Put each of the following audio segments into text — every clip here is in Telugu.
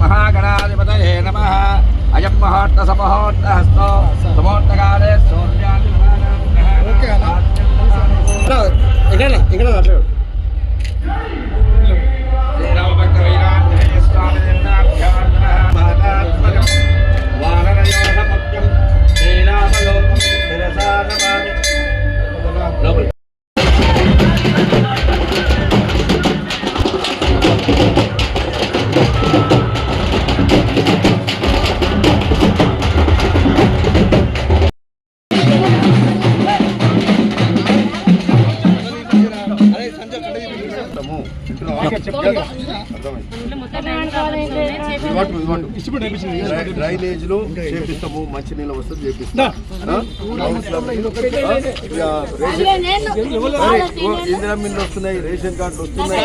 महागणाधिपतये नमः। अयं महोत्त समहोत्त हस्तो समोत्तकाले सूर्यादि श्रीरामभक्त वीरांजनेय स्वामी वानरयोधमुख्यं श्रीरामलोकं शिरसा नमामि। డ్రైనేజ్లు చేపిస్తాము, మంచినీళ్ళ వసతి చేపిస్తాం, ఇందిరా మిల్లు వస్తున్నాయి, రేషన్ కార్డులు వస్తున్నాయి.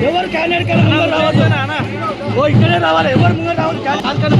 ఎవరు క్యాండిడేట్ కన్నా ముందు రావద్దు, ఓ ఇక్కడే రావాలి, ఎవరు ముందు రావద్దు. అసలు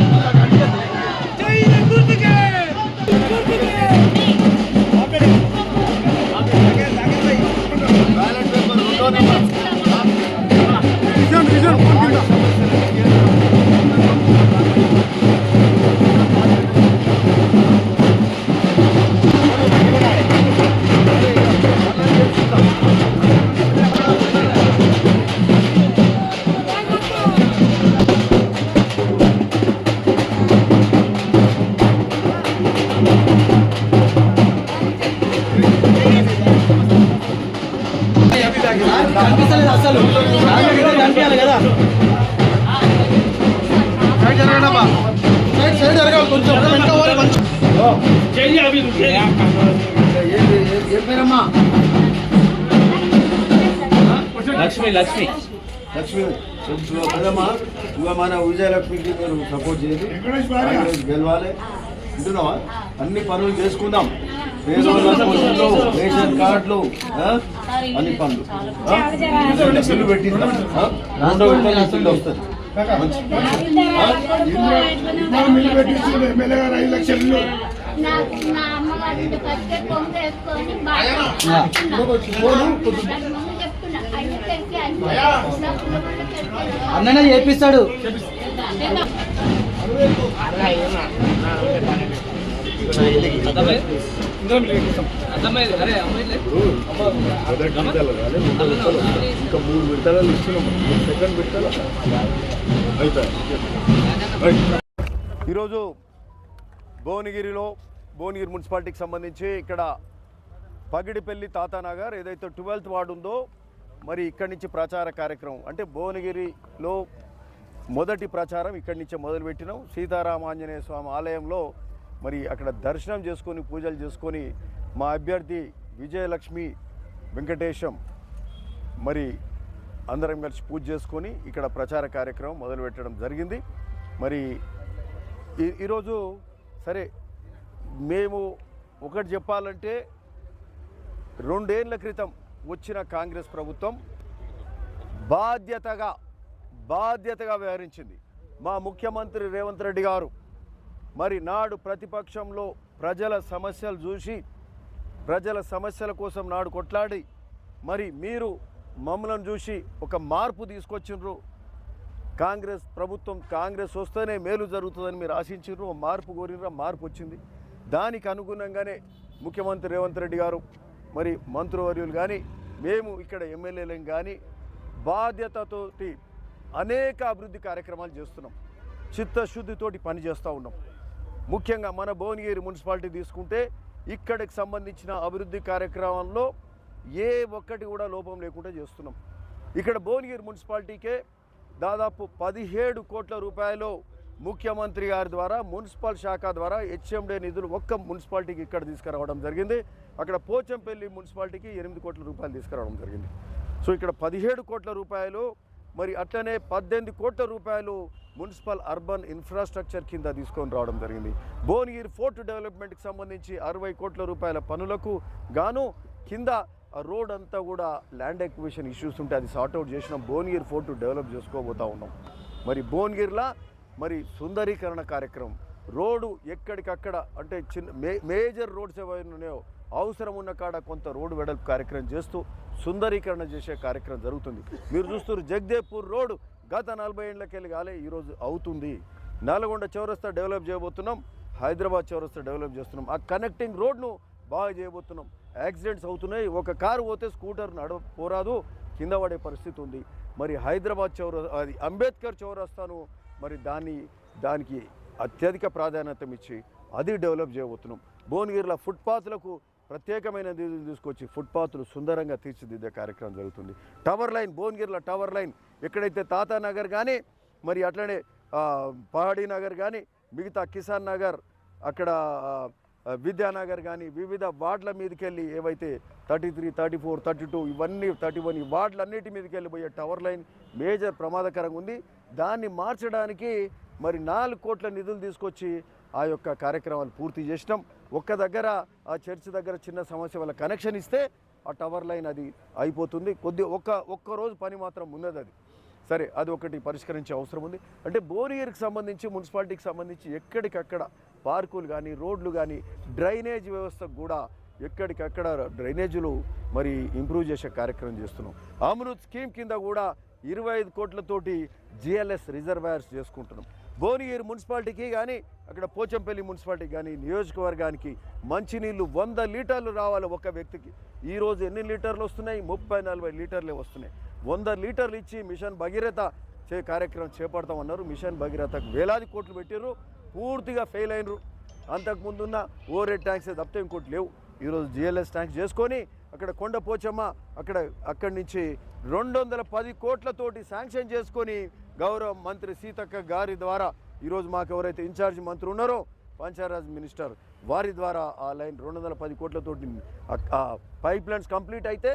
కనిపించాలి కదా, సైడ్ జరగాలి కొంచెం. లక్ష్మి లక్ష్మి లక్ష్మి కదమ్మా, ఇక మన విజయలక్ష్మికి మీరు సపోర్ట్ చేయండి, గెలవాలి. వింటున్నావా? అన్ని పనులు చేసుకుందాం, రేషన్ కార్డులు, అన్ని పనులు బిల్లు పెట్టిద్దాం. రెండో విడతలు బిల్లు వస్తుంది. మిల్లు పెట్టించుకుంటే ఎమ్మెల్యే గారు 5 లక్షలు అన్ననే చేపిస్తాడు. ఇంకా 3 విడతలు ఇస్తున్నాం, సెకండ్ విడతలు అయిపోయాయి. ఈరోజు భువనగిరి మున్సిపాలిటీకి సంబంధించి ఇక్కడ పగిడిపల్లి తాతానగర్ ఏదైతే 12th వార్డు ఉందో, మరి ఇక్కడి నుంచి ప్రచార కార్యక్రమం అంటే భువనగిరిలో మొదటి ప్రచారం ఇక్కడి నుంచే మొదలుపెట్టినాం. సీతారామాంజనేయ స్వామి ఆలయంలో మరి అక్కడ దర్శనం చేసుకొని పూజలు చేసుకొని మా అభ్యర్థి విజయలక్ష్మి వెంకటేశం మరి అందరం కలిసి పూజ చేసుకొని ఇక్కడ ప్రచార కార్యక్రమం మొదలుపెట్టడం జరిగింది. మరి ఈరోజు సరే మేము ఒకటి చెప్పాలంటే 2 ఏళ్ల క్రితం వచ్చిన కాంగ్రెస్ ప్రభుత్వం బాధ్యతగా వ్యవహరించింది. మా ముఖ్యమంత్రి రేవంత్ రెడ్డి గారు మరి నాడు ప్రతిపక్షంలో ప్రజల సమస్యలు చూసి ప్రజల సమస్యల కోసం నాడు కొట్లాడి మరి మీరు మమ్మల్ని చూసి ఒక మార్పు తీసుకొచ్చిండ్రు. కాంగ్రెస్ ప్రభుత్వం కాంగ్రెస్ వస్తేనే మేలు జరుగుతుందని మీరు ఆశించారు, మార్పు కోరినరా, మార్పు వచ్చింది. దానికి అనుగుణంగానే ముఖ్యమంత్రి రేవంత్ రెడ్డి గారు మరి మంత్రివర్యులు కానీ మేము ఇక్కడ ఎమ్మెల్యేలను కానీ బాధ్యతతోటి అనేక అభివృద్ధి కార్యక్రమాలు చేస్తున్నాం, చిత్తశుద్ధితోటి పనిచేస్తూ ఉన్నాం. ముఖ్యంగా మన భువనగిరి మున్సిపాలిటీ తీసుకుంటే ఇక్కడికి సంబంధించిన అభివృద్ధి కార్యక్రమాల్లో ఏ ఒక్కటి కూడా లోపం లేకుండా చేస్తున్నాం. ఇక్కడ భువనగిరి మున్సిపాలిటీకే దాదాపు 17 కోట్ల రూపాయలు ముఖ్యమంత్రి గారి ద్వారా మున్సిపల్ శాఖ ద్వారా హెచ్ఎండే నిధులు ఒక్క మున్సిపాలిటీకి ఇక్కడ తీసుకురావడం జరిగింది. అక్కడ పోచంపల్లి మున్సిపాలిటీకి 8 కోట్ల రూపాయలు తీసుకురావడం జరిగింది. సో ఇక్కడ 17 కోట్ల రూపాయలు, మరి అట్లనే 18 కోట్ల రూపాయలు మున్సిపల్ అర్బన్ ఇన్ఫ్రాస్ట్రక్చర్ కింద తీసుకొని రావడం జరిగింది. భువనగిరి ఫోర్ట్ డెవలప్మెంట్కి సంబంధించి 60 కోట్ల రూపాయల పనులకు గాను కింద రోడ్ అంతా కూడా ల్యాండ్ ఎక్విజిషన్ ఇష్యూస్ ఉంటే అది సార్ట్అవుట్ చేసినాం. భువనగిరి ఫోర్ట్ డెవలప్ చేసుకోబోతూ ఉన్నాం. మరి భువనగిరిలో మరి సుందరీకరణ కార్యక్రమం, రోడ్డు ఎక్కడికక్కడ అంటే మేజర్ రోడ్స్ ఏవైనా ఉన్నాయో అవసరం ఉన్న కాడ కొంత రోడ్డు వెడల్పు కార్యక్రమం చేస్తూ సుందరీకరణ చేసే కార్యక్రమం జరుగుతుంది. మీరు చూస్తున్నారు జగదేవ్పూర్ రోడ్డు గత 40 ఏళ్ళకెళ్ళి కాలే ఈరోజు అవుతుంది. నల్గొండ చౌరస్తా డెవలప్ చేయబోతున్నాం, హైదరాబాద్ చౌరస్తా డెవలప్ చేస్తున్నాం. ఆ కనెక్టింగ్ రోడ్ను బాగా చేయబోతున్నాం. యాక్సిడెంట్స్ అవుతున్నాయి, ఒక కారు పోతే స్కూటర్ పోరాదు, కింద పడే పరిస్థితి ఉంది. మరి హైదరాబాద్ అది అంబేద్కర్ చౌరస్తాను మరి దానికి అత్యధిక ప్రాధాన్యత ఇచ్చి అది డెవలప్ చేయబోతున్నాం. భువనగిరిలో ఫుట్పాత్లకు ప్రత్యేకమైన నిధులు తీసుకొచ్చి ఫుట్పాత్లు సుందరంగా తీర్చిదిద్దే కార్యక్రమం జరుగుతుంది. టవర్ లైన్, భువనగిరిలో టవర్ లైన్ ఎక్కడైతే తాతానగర్ కానీ మరి అట్లనే పహాడీ నగర్ కానీ మిగతా కిసాన్ నగర్ అక్కడ విద్యానగర్ కానీ వివిధ వార్డుల మీదకి వెళ్ళి ఏవైతే 33, 34, 32 ఇవన్నీ 31 ఈ వార్డులన్నిటి మీదకి వెళ్ళిపోయే టవర్ లైన్ మేజర్ ప్రమాదకరంగా ఉంది. దాన్ని మార్చడానికి మరి 4 కోట్ల నిధులు తీసుకొచ్చి ఆ యొక్క కార్యక్రమాలు పూర్తి చేసినాం. ఒక్క దగ్గర ఆ చర్చ్ దగ్గర చిన్న సమస్య వల్ల కనెక్షన్ ఇస్తే ఆ టవర్ లైన్ అది అయిపోతుంది. ఒక్క రోజు పని మాత్రం ఉన్నది అది. సరే, అది ఒకటి పరిష్కరించే అవసరం ఉంది. అంటే భువనగిరికి సంబంధించి మున్సిపాలిటీకి సంబంధించి ఎక్కడికక్కడ పార్కులు కానీ రోడ్లు కానీ డ్రైనేజ్ వ్యవస్థ కూడా ఎక్కడికక్కడ డ్రైనేజీలు మరి ఇంప్రూవ్ చేసే కార్యక్రమం చేస్తున్నాం. అమృత్ స్కీమ్ కింద కూడా 25 కోట్లతోటి జిఎల్ఎస్ రిజర్వాయర్స్ చేసుకుంటున్నాం. భువనగిరి మున్సిపాలిటీకి కానీ అక్కడ పోచంపల్లి మున్సిపాలిటీకి కానీ నియోజకవర్గానికి మంచినీళ్ళు 100 లీటర్లు రావాలి ఒక వ్యక్తికి. ఈరోజు ఎన్ని లీటర్లు వస్తున్నాయి? 30-40 లీటర్లే వస్తున్నాయి. 100 లీటర్లు ఇచ్చి మిషన్ భగీరథ కార్యక్రమం చేపడతామన్నారు. మిషన్ భగీరథకు వేలాది కోట్లు పెట్టారు, పూర్తిగా ఫెయిల్ అయినరు. అంతకుముందున్న ఓవర్ ట్యాంక్స్ తప్పితే ఇంకోటి లేవు. ఈరోజు జిఎల్ఎస్ ట్యాంక్స్ చేసుకొని అక్కడ కొండ పోచమ్మ అక్కడి నుంచి 210 కోట్లతోటి శాంక్షన్ చేసుకొని గౌరవ మంత్రి సీతక్క గారి ద్వారా ఈరోజు మాకు ఎవరైతే ఇన్ఛార్జ్ మంత్రి ఉన్నారో పంచాయరాజ్ మినిస్టర్ వారి ద్వారా ఆ లైన్ 210 కోట్లతోటి ఆ పైప్ లైన్స్ కంప్లీట్ అయితే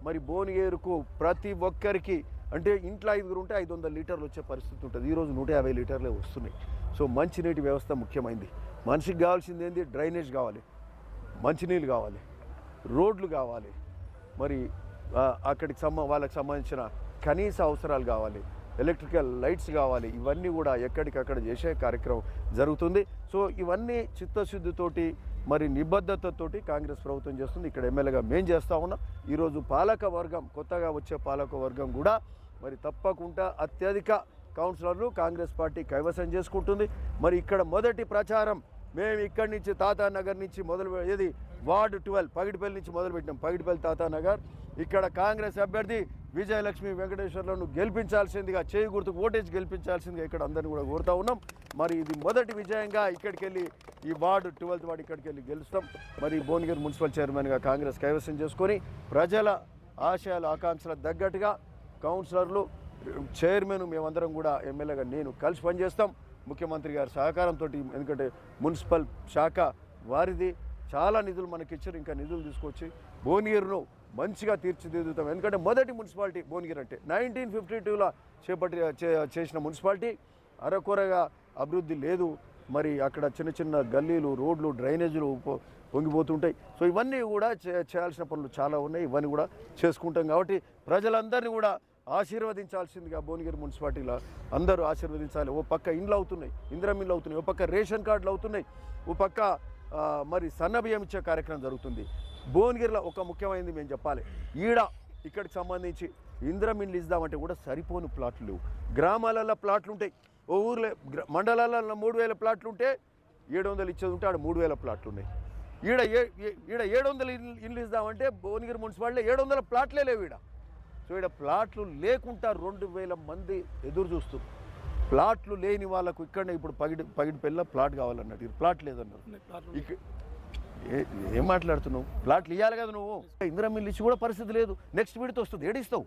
మరి భువనగిరికి ప్రతి ఒక్కరికి అంటే ఇంట్లో 5 ఉంటే 500 లీటర్లు వచ్చే పరిస్థితి ఉంటుంది. ఈరోజు 150 లీటర్లే వస్తున్నాయి. సో మంచినీటి వ్యవస్థ ముఖ్యమైంది. మనిషికి కావాల్సింది ఏంది? డ్రైనేజ్ కావాలి, మంచినీళ్ళు కావాలి, రోడ్లు కావాలి, మరి అక్కడికి వాళ్ళకి సంబంధించిన కనీస అవసరాలు కావాలి, ఎలక్ట్రికల్ లైట్స్ కావాలి. ఇవన్నీ కూడా ఎక్కడికక్కడ చేసే కార్యక్రమం జరుగుతుంది. సో ఇవన్నీ చిత్తశుద్ధితోటి మరి నిబద్ధతతోటి కాంగ్రెస్ ప్రభుత్వం చేస్తుంది. ఇక్కడ ఎమ్మెల్యేగా మేము చేస్తూ ఉన్నాం. ఈరోజు పాలక వర్గం, కొత్తగా వచ్చే పాలక వర్గం కూడా మరి తప్పకుండా అత్యధిక కౌన్సిలర్లు కాంగ్రెస్ పార్టీ కైవసం చేసుకుంటుంది. మరి ఇక్కడ మొదటి ప్రచారం మేము ఇక్కడి నుంచి తాతానగర్ నుంచి ఏది వార్డు 12 పగిడిపల్లి నుంచి మొదలుపెట్టినాం. పగిడిపల్లి తాతానగర్ ఇక్కడ కాంగ్రెస్ అభ్యర్థి విజయలక్ష్మి వెంకటేశ్వర్లను గెలిపించాల్సిందిగా, చేయి గుర్తుకు ఓటేసి గెలిపించాల్సిందిగా ఇక్కడ అందరినీ కూడా కోరుతూ ఉన్నాం. మరి ఇది మొదటి విజయంగా ఇక్కడికి వెళ్ళి ఈ వార్డు 12th వార్డు ఇక్కడికి వెళ్ళి గెలుస్తాం. మరి భువనగిరి మున్సిపల్ చైర్మన్గా కాంగ్రెస్ కైవసం చేసుకొని ప్రజల ఆశయాల ఆకాంక్షలకు తగ్గట్టుగా కౌన్సిలర్లు, చైర్మన్ మేమందరం కూడా ఎమ్మెల్యేగా నేను కలిసి పనిచేస్తాం. ముఖ్యమంత్రి గారి సహకారంతో, ఎందుకంటే మున్సిపల్ శాఖ వారిది చాలా నిధులు మనకి ఇచ్చారు. ఇంకా నిధులు తీసుకొచ్చి భువనగిరిను మంచిగా తీర్చిదిద్దుతాం. ఎందుకంటే మొదటి మున్సిపాలిటీ భువనగిరి అంటే 1952లో చేసిన మున్సిపాలిటీ. అరకొరగా అభివృద్ధి లేదు. మరి అక్కడ చిన్న చిన్న గల్లీలు, రోడ్లు, డ్రైనేజీలు పొంగిపోతుంటాయి. సో ఇవన్నీ కూడా చేయాల్సిన పనులు చాలా ఉన్నాయి. ఇవన్నీ కూడా చేసుకుంటాం. కాబట్టి ప్రజలందరినీ కూడా ఆశీర్వదించాల్సిందిగా భువనగిరి మున్సిపాలిటీలో అందరూ ఆశీర్వదించాలి. ఓ పక్క ఇండ్లు అవుతున్నాయి, ఇందిరమ్మ ఇండ్లు అవుతున్నాయి, ఓ పక్క రేషన్ కార్డులు అవుతున్నాయి, ఓ పక్క మరి సన్నబియ్యం ఇచ్చే కార్యక్రమం జరుగుతుంది. భువనగిరిలో ఒక ముఖ్యమైనది మేము చెప్పాలి. ఇక్కడికి సంబంధించి ఇందిరమ్మ ఇండ్లు ఇద్దామంటే కూడా సరిపోని ప్లాట్లు లేవు. గ్రామాలలో ప్లాట్లు ఉంటాయి, ఓ ఊర్లో మండలాలలో 3000 ప్లాట్లు ఉంటే 700 ఇచ్చేది ఉంటే ఆడ 3000 ప్లాట్లు ఉన్నాయి. ఈడ 700 ఇండ్లు ఇద్దామంటే భువనగిరి మున్సిపాలిటీలో 700 ప్లాట్లే లేవు ఈడ. సో ఈడ ప్లాట్లు లేకుండా 2000 మంది ఎదురు చూస్తారు. ప్లాట్లు లేని వాళ్ళకు ఇక్కడనే ఇప్పుడు పగిడిపల్లిలో ప్లాట్ కావాలన్నట్టు, ఇది ప్లాట్ లేదన్నారు. ఏం మాట్లాడుతున్నావు? ప్లాట్లు ఇవ్వాలి కదా నువ్వు. ఇందిరమ్మ ఇల్లు ఇచ్చి కూడా పరిస్థితి లేదు. నెక్స్ట్ విడత వస్తుంది, ఏడిస్తావు?